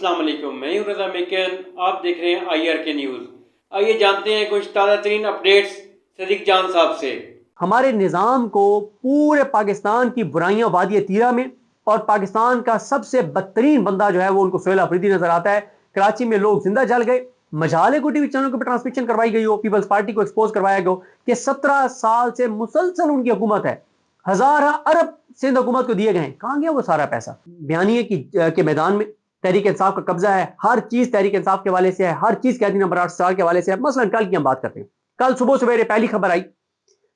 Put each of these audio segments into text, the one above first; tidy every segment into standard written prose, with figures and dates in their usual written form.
अस्सलाम वालेकुम, मैं हूं रज़ा मेकन। आप देख रहे हैं IRK न्यूज़। आइए जानते हैं कुछ ताज़ा तरीन अपडेट्स सदीक जान साहब से। हमारे निज़ाम को पूरे पाकिस्तान की बुराइयां वादी तीरा में, और पाकिस्तान का सबसे बदतरीन बंदा जो है वो उनको सोहेल अफरीदी नजर आता है। कराची में लोग जिंदा जल गए, मजाले को टीवी चैनल के पर ट्रांसमिशन करवाई गई हो, पीपल्स पार्टी को एक्सपोज करवाया गया कि 17 साल से मुसलसल उनकी हुकूमत है, हजार अरब सिंध हुकूमत को दिए गए। कहां गया वो सारा पैसा? बयानिए के मैदान में तहरीक इंसाफ का कब्जा है, हर चीज तहरीक इंसाफ के हवाले से है, हर चीज कैदी नंबर 8 के हवाले से है। मसलन कल की हम बात करते हैं, कल सुबह सवेरे पहली खबर आई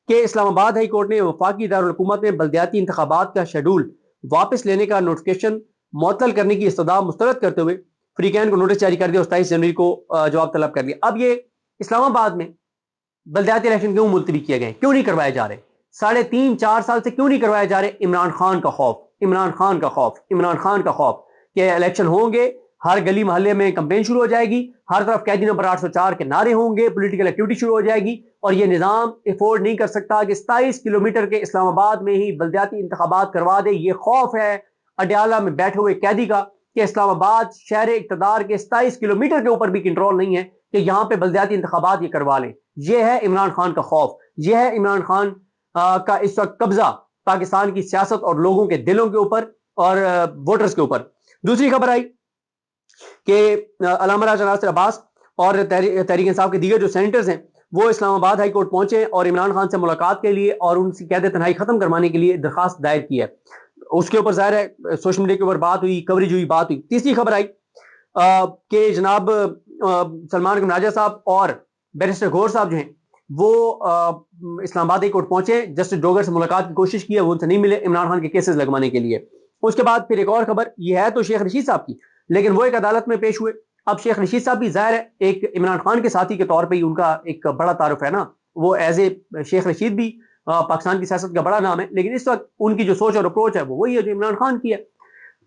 कि इस्लामाबाद हाई कोर्ट ने वफाकी दारुल हुकूमत में बल्दियाती इंतखाबात का शेड्यूल वापस लेने का नोटिफिकेशन मुअत्तल करने की इस्तदा मुस्तरद करते हुए फ्रीकैन को नोटिस जारी कर दिया और 27 जनवरी को जवाब तलब कर लिया। अब ये इस्लामाबाद में बल्दियाती इलेक्शन क्यों मुलतवी किए गए, क्यों नहीं करवाए जा रहे? 3.5-4 साल से क्यों नहीं करवाए जा रहे? इमरान खान का खौफ, इमरान खान का खौफ, इमरान खान का खौफ कि इलेक्शन होंगे, हर गली मोहल्ले में कंपेन शुरू हो जाएगी, हर तरफ कैदी नंबर 804 के नारे होंगे, पॉलिटिकल एक्टिविटी शुरू हो जाएगी, और ये निज़ाम अफोर्ड नहीं कर सकता कि 27 किलोमीटर के इस्लामाबाद में ही बल्दियाती इंतखाबात करवा दे। ये खौफ है अडयाला में बैठे हुए कैदी का कि इस्लामाबाद शहर इक़्तिदार के 27 किलोमीटर के ऊपर भी कंट्रोल नहीं है कि यहाँ पे बल्दियाती इंतखाबात ये करवा लें। ये है इमरान खान का खौफ, ये है इमरान खान का इस वक्त कब्जा पाकिस्तान की सियासत और लोगों के दिलों के ऊपर और वोटर्स के ऊपर। दूसरी खबर आई कि अल्लामा राजा नासिर अब्बास और तहरीक इंसाफ के दीगर जो सेनेटर्स हैं वो इस्लामाबाद हाई कोर्ट पहुंचे और इमरान खान से मुलाकात के लिए और उनकी कैद तन्हाई खत्म करवाने के लिए दरखास्त दायर की है। उसके ऊपर जाहिर है सोशल मीडिया के ऊपर बात हुई, कवरेज हुई, बात हुई। तीसरी खबर आई कि जनाब सलमान राजा साहब और बैरिस्टर गौर साहब जो हैं वो इस्लामाबाद हाई कोर्ट पहुंचे, जस्टिस डोगर से मुलाकात की कोशिश की है, वो उनसे नहीं मिले इमरान खान के केसेस लगवाने के लिए। उसके बाद फिर एक और खबर, ये है तो शेख रशीद साहब की, लेकिन वो एक अदालत में पेश हुए। अब शेख रशीद साहब भी जाहिर है एक इमरान खान के साथी के तौर पे ही उनका एक बड़ा तारुफ है ना, वो एज ए शेख रशीद भी पाकिस्तान की सियासत का बड़ा नाम है, लेकिन इस वक्त उनकी जो सोच और अप्रोच है वो वही है जो इमरान खान की है।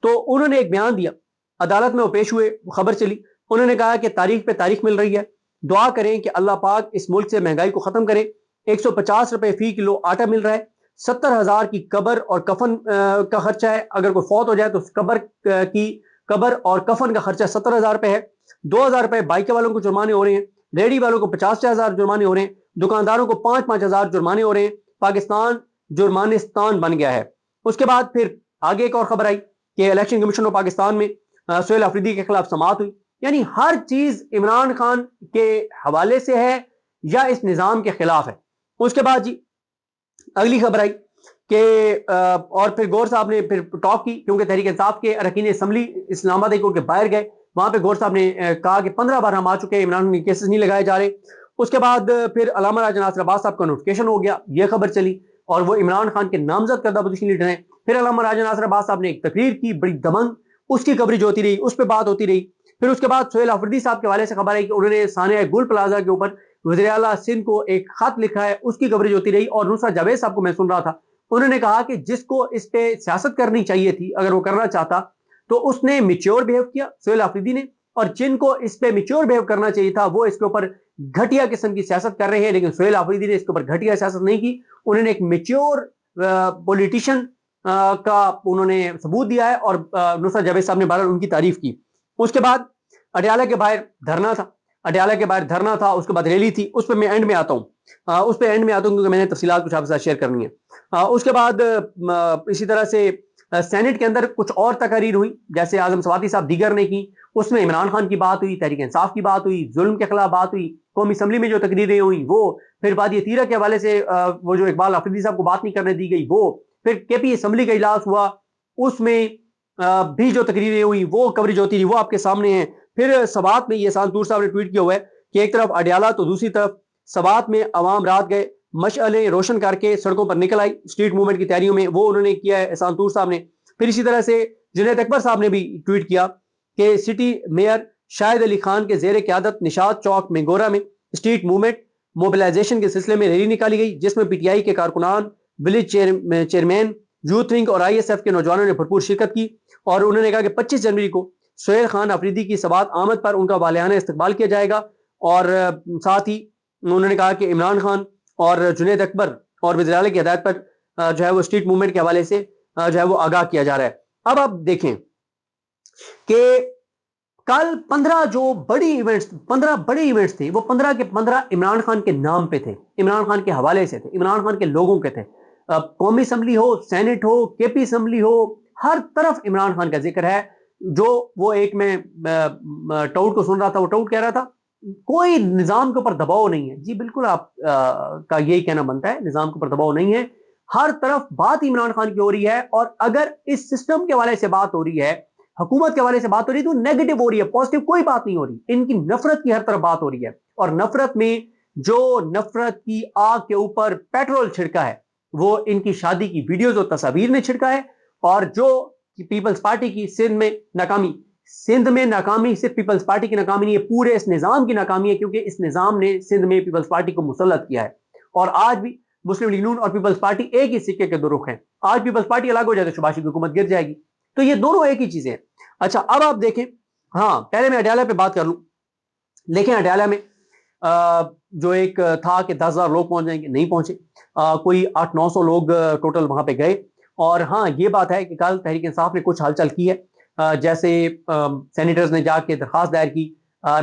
तो उन्होंने एक बयान दिया, अदालत में वो पेश हुए, खबर चली, उन्होंने कहा कि तारीख पे तारीख मिल रही है, दुआ करें कि अल्लाह पाक इस मुल्क से महंगाई को खत्म करे। 150 रुपए फी किलो आटा मिल रहा है, 70,000 की कबर और कफन का खर्चा है, अगर कोई फौत हो जाए तो कबर और कफन का खर्चा 70,000 रुपए है। 2,000 रुपए बाइक वालों को जुर्माने हो रहे हैं, रेडी वालों को 50,000 जुर्माने हो रहे हैं, दुकानदारों को 5,000 जुर्माने हो रहे हैं। पाकिस्तान जुर्मानिस्तान बन गया है। उसके बाद फिर आगे एक और खबर आई कि इलेक्शन कमीशन ऑफ पाकिस्तान में सोहेल अफरीदी के खिलाफ समाअत हुई। यानी हर चीज इमरान खान के हवाले से है या इस निजाम के खिलाफ है। उसके बाद जी अगली खबर आई कि और फिर गौर साहब ने फिर टॉक की, क्योंकि तहरीक इंसाफ के अरकान असम्बली इस्लामाबाद हाई कोर्ट के बाहर गए, वहां पे गौर साहब ने कहा कि 15 बार हम आ चुके हैं, इमरान खान के केसेस नहीं लगाए जा रहे। उसके बाद फिर अल्लामा राजा नासिर अब्बास साहब का नोटिफिकेशन हो गया, ये खबर चली, और वो इमरान खान के नामजद करदा अपोजिशन लीडर हैं। फिर अल्लामा राजा नासिर अब्बास साहब ने एक तकरीर की, बड़ी दमंग, उसकी कवरेज होती रही, उस पर बात होती रही। फिर उसके बाद सोहेल अफरीदी साहब के हवाले से खबर आई कि उन्होंने सानिया गुल प्लाजा के ऊपर वज़ीर आला सिंध को एक खत लिखा है, उसकी कवरेज होती रही। और नुसरत जावेद साहब को मैं सुन रहा था, उन्होंने कहा कि जिसको इस पे सियासत करनी चाहिए थी, अगर वो करना चाहता तो उसने मिच्योर बिहेव किया सोहेल अफरीदी ने, और जिनको इस पे मिच्योर बिहेव करना चाहिए था वो इसके ऊपर घटिया किस्म की सियासत कर रहे हैं। लेकिन सोहेल अफरीदी ने इसके ऊपर घटिया सियासत नहीं की, उन्होंने एक मिच्योर पॉलिटिशियन का उन्होंने सबूत दिया है, और नुसरत जावेद साहब ने बहरहाल उनकी तारीफ की। उसके बाद अडयाला के बाहर धरना था, अडयाला के बाहर धरना था, उसके बाद रैली थी, उस पर मैं एंड में आता हूँ, उस पर एंड में आता हूँ क्योंकि मैंने तफसीलात कुछ आपके साथ शेयर करनी है। उसके बाद इसी तरह से सेनेट के अंदर कुछ और तकारीर हुई, जैसे आजम सवाती साहब दीगर ने की, उसमें इमरान खान की बात हुई, तहरीक इंसाफ की बात हुई, जुल्म के खिलाफ बात हुई, कौमी असम्बली में जो तकरीरें हुई वो, फिर वादी तीरा के हवाले से वो जो इकबाल अफरीदी साहब को बात नहीं करने दी गई वो, फिर केपी असम्बली का इजलास हुआ, उसमें भी जो तकरीरें हुई वो कवरेज होती रही, वो आपके सामने है। फिर सवात में ये सांतूर साहब ने ट्वीट किया हुआ है कि एक तरफ अडयाला तो दूसरी तरफ सवात में अवाम रात गए, मशअलें रोशन करके सड़कों पर निकल आई स्ट्रीट मूवमेंट की तैयारियों में, वो उन्होंने किया है सांतूर साहब ने। फिर इसी तरह से जुनैद अकबर साहब ने भी ट्वीट किया कि सिटी मेयर शाहिद अली खान के जेर क़यादत निशात चौक मेंगोरा में स्ट्रीट मूवमेंट मोबिलाइजेशन के सिलसिले में रैली निकाली गई, जिसमें पीटीआई के कारकुनान, विलेज चेयरमैन, यूथ विंग और ISF के नौजवानों ने भरपूर शिरकत की। और उन्होंने कहा कि 25 जनवरी को सोहेल खान अफरीदी की सवात आमद पर उनका वालियाना इस्तकबाल किया जाएगा। और साथ ही उन्होंने कहा कि इमरान खान और जुनैद अकबर और वज़ीर आला की हिदायत पर जो है वो स्ट्रीट मूवमेंट के हवाले से जो है वो आगाह किया जा रहा है। अब आप देखें कि کل 15 جو بڑی ایونٹس 15 بڑے ایونٹس تھے وہ 15 کے 15 عمران خان کے نام پہ تھے، عمران خان کے حوالے سے تھے، عمران خان کے لوگوں کے تھے۔ قومی اسمبلی ہو، سینٹ ہو، کے پی اسمبلی ہو، ہر طرف عمران خان کا ذکر ہے۔ جو وہ ایک میں ٹاؤٹ کو سن رہا تھا، وہ ٹاؤٹ کہہ رہا تھا کوئی نظام کے اوپر دباؤ نہیں ہے۔ جی بالکل آپ کا یہی کہنا بنتا ہے، نظام کے اوپر دباؤ نہیں ہے، ہر طرف بات عمران خان کی ہو رہی ہے۔ اور اگر اس سسٹم کے حوالے سے بات ہو رہی ہے، حکومت کے حوالے سے بات ہو رہی ہے، تو نیگیٹو ہو رہی ہے، پازیٹو کوئی بات نہیں ہو رہی۔ ان کی نفرت کی ہر طرف بات ہو رہی ہے، اور نفرت میں جو نفرت کی آگ کے اوپر پیٹرول چھڑکا ہے وہ ان کی شادی کی ویڈیوز اور تصاویر نے چھڑکا ہے۔ اور جو پیپلز پارٹی کی سندھ میں ناکامی صرف پیپلز پارٹی کی ناکامی نہیں ہے، پورے اس نظام کی ناکامی ہے، کیونکہ اس نظام نے سندھ میں پیپلز پارٹی کو مسلط کیا ہے۔ اور آج بھی مسلم لیگ نون اور پیپلز پارٹی ایک ہی سکے کے دو رخ ہیں۔ آج پیپلز پارٹی الگ ہو جائے تو شباز شریف کی حکومت گر جائے گی، تو یہ دونوں ایک ہی چیزیں ہیں۔ اچھا اب آپ دیکھیں، ہاں پہلے میں اڈیالہ پہ بات کر لوں۔ لیکن اڈیالہ میں جو ایک تھا کہ 10,000 لوگ پہنچ جائیں گے، نہیں پہنچے، کوئی 800-900 لوگ ٹوٹل وہاں پہ گئے۔ اور ہاں یہ بات ہے کہ کل تحریک انصاف نے کچھ ہلچل کی ہے، جیسے سینیٹرز نے جا کے درخواست دائر کی،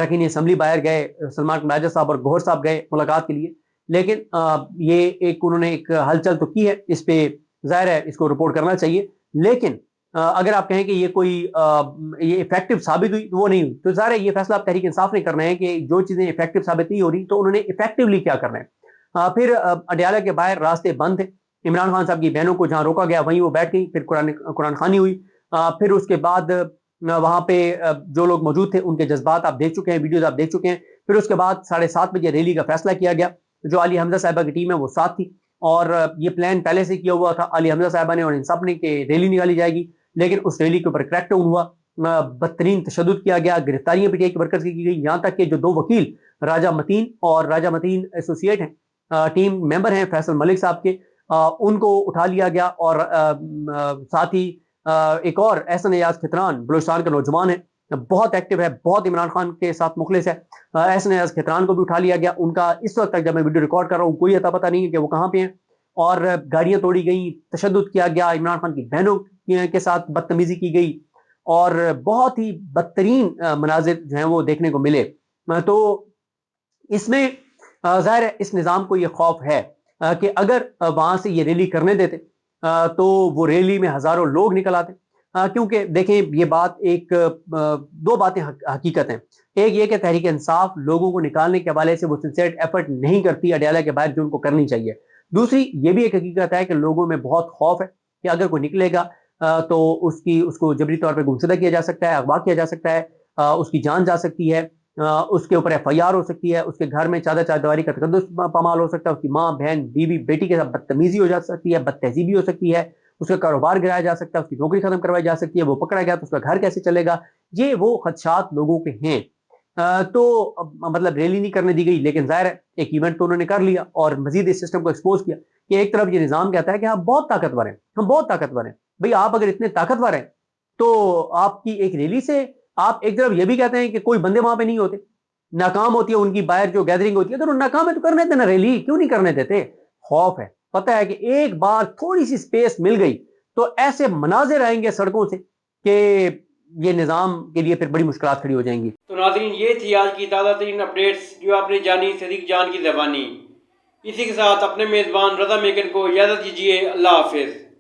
رکین اسمبلی باہر گئے، سلمان میجر صاحب اور گوہر صاحب گئے ملاقات کے لیے، لیکن یہ انہوں نے ایک ہلچل تو کی ہے، اس پہ ظاہر ہے اس کو رپورٹ کرنا چاہیے۔ لیکن اگر آپ کہیں کہ یہ کوئی یہ افیکٹو ثابت ہوئی، وہ نہیں ہوئی، تو ظاہر ہے یہ فیصلہ آپ تحریک انصاف نے کرنا ہے کہ جو چیزیں افیکٹو ثابت نہیں ہو رہی تو انہوں نے افیکٹولی کیا کرنا ہے۔ پھر اڈیالہ کے باہر راستے بند تھے، عمران خان صاحب کی بہنوں کو جہاں روکا گیا وہیں وہ بیٹھ گئی، پھر قرآن خوانی ہوئی۔ پھر اس کے بعد وہاں پہ جو لوگ موجود تھے ان کے جذبات آپ دیکھ چکے ہیں، ویڈیوز آپ دیکھ چکے ہیں۔ پھر اس کے بعد 7:30 بجے ریلی کا فیصلہ کیا گیا، جو علی حمزہ صاحبہ کی ٹیم ہے وہ ساتھ تھی، اور یہ پلان پہلے سے کیا ہوا تھا علی حمزہ صاحبہ نے اور ان سب نے کہ ریلی نکالی جائے گی، لیکن اس ریلی کے اوپر کریک ڈاؤن ہوا، بدترین تشدد کیا گیا، گرفتاریاں پی ٹی آئی کے ورکرز کی گئی، یہاں تک کہ جو 2 وکیل راجہ متین اور راجہ متین ایسوسیٹ ہیں، ٹیم ممبر ہیں فیصل ملک صاحب کے، ان کو اٹھا لیا گیا۔ اور ساتھ ہی ایک اور احسن ایاز کھتران بلوچستان کا نوجوان ہے، بہت ایکٹیو ہے، بہت عمران خان کے ساتھ مخلص ہے، احسن ایاز کھتران کو بھی اٹھا لیا گیا۔ ان کا اس وقت تک جب میں ویڈیو ریکارڈ کر رہا ہوں کوئی اتا پتہ نہیں ہے کہ وہ کہاں پہ ہیں، اور گاڑیاں توڑی گئیں، تشدد کیا گیا، عمران خان کی بہنوں کے ساتھ بدتمیزی کی گئی، اور بہت ہی بدترین مناظر جو ہیں وہ دیکھنے کو ملے۔ تو اس میں ظاہر ہے اس نظام کو یہ خوف ہے کہ اگر وہاں سے یہ ریلی کرنے دیتے تو وہ ریلی میں ہزاروں لوگ نکل آتے، کیونکہ دیکھیں یہ بات ایک 2 باتیں حقیقت ہیں۔ ایک یہ کہ تحریک انصاف لوگوں کو نکالنے کے حوالے سے وہ سنسیئر ایفرٹ نہیں کرتی اڈیالہ کے باہر جو ان کو کرنی چاہیے۔ دوسری یہ بھی ایک حقیقت ہے کہ لوگوں میں بہت خوف ہے کہ اگر کوئی نکلے گا تو اس کو جبری طور پہ گمشدہ کیا جا سکتا ہے، اغوا کیا جا سکتا ہے، اس کی جان جا سکتی ہے، اس کے اوپر FIR ہو سکتی ہے، اس کے گھر میں چادر کا تقدس پامال ہو سکتا ہے، اس کی ماں بہن بیوی بیٹی کے ساتھ بدتمیزی ہو جا سکتی ہے، بد تہذیبی ہو سکتی ہے، اس کا کاروبار گرایا جا سکتا ہے، اس کی نوکری ختم کروائی جا سکتی ہے، وہ پکڑا گیا تو اس کا گھر کیسے چلے گا۔ یہ وہ خدشات لوگوں کے ہیں۔ تو مطلب ریلی نہیں کرنے دی گئی، لیکن ظاہر ہے ایک ایونٹ تو انہوں نے کر لیا اور مزید اس سسٹم کو ایکسپوز کیا کہ ایک طرف یہ نظام کہتا ہے کہ ہم بہت طاقتور ہیں، ہم بہت طاقتور ہیں۔ بھئی آپ اگر اتنے طاقتور ہیں تو آپ کی ایک ریلی سے آپ ایک طرف یہ بھی کہتے ہیں کہ کوئی بندے وہاں پہ نہیں ہوتے، ناکام ہوتی ہے ان کی باہر جو گیدرنگ ہوتی ہے، تو ناکام ہے تو کرنے دینا، ریلی کیوں نہیں کرنے دیتے؟ خوف ہے، پتہ ہے کہ ایک بار تھوڑی سی سپیس مل گئی تو ایسے مناظر آئیں گے سڑکوں سے کہ یہ نظام کے لیے پھر بڑی مشکلات کھڑی ہو جائیں گی۔ تو ناظرین یہ تھی آج کی تازہ ترین اپڈیٹس جو آپ نے جانی صدیق جان کی زبانی۔ اسی کے ساتھ اپنے میزبان رضا میکن کو اجازت دیجیے، اللہ حافظ۔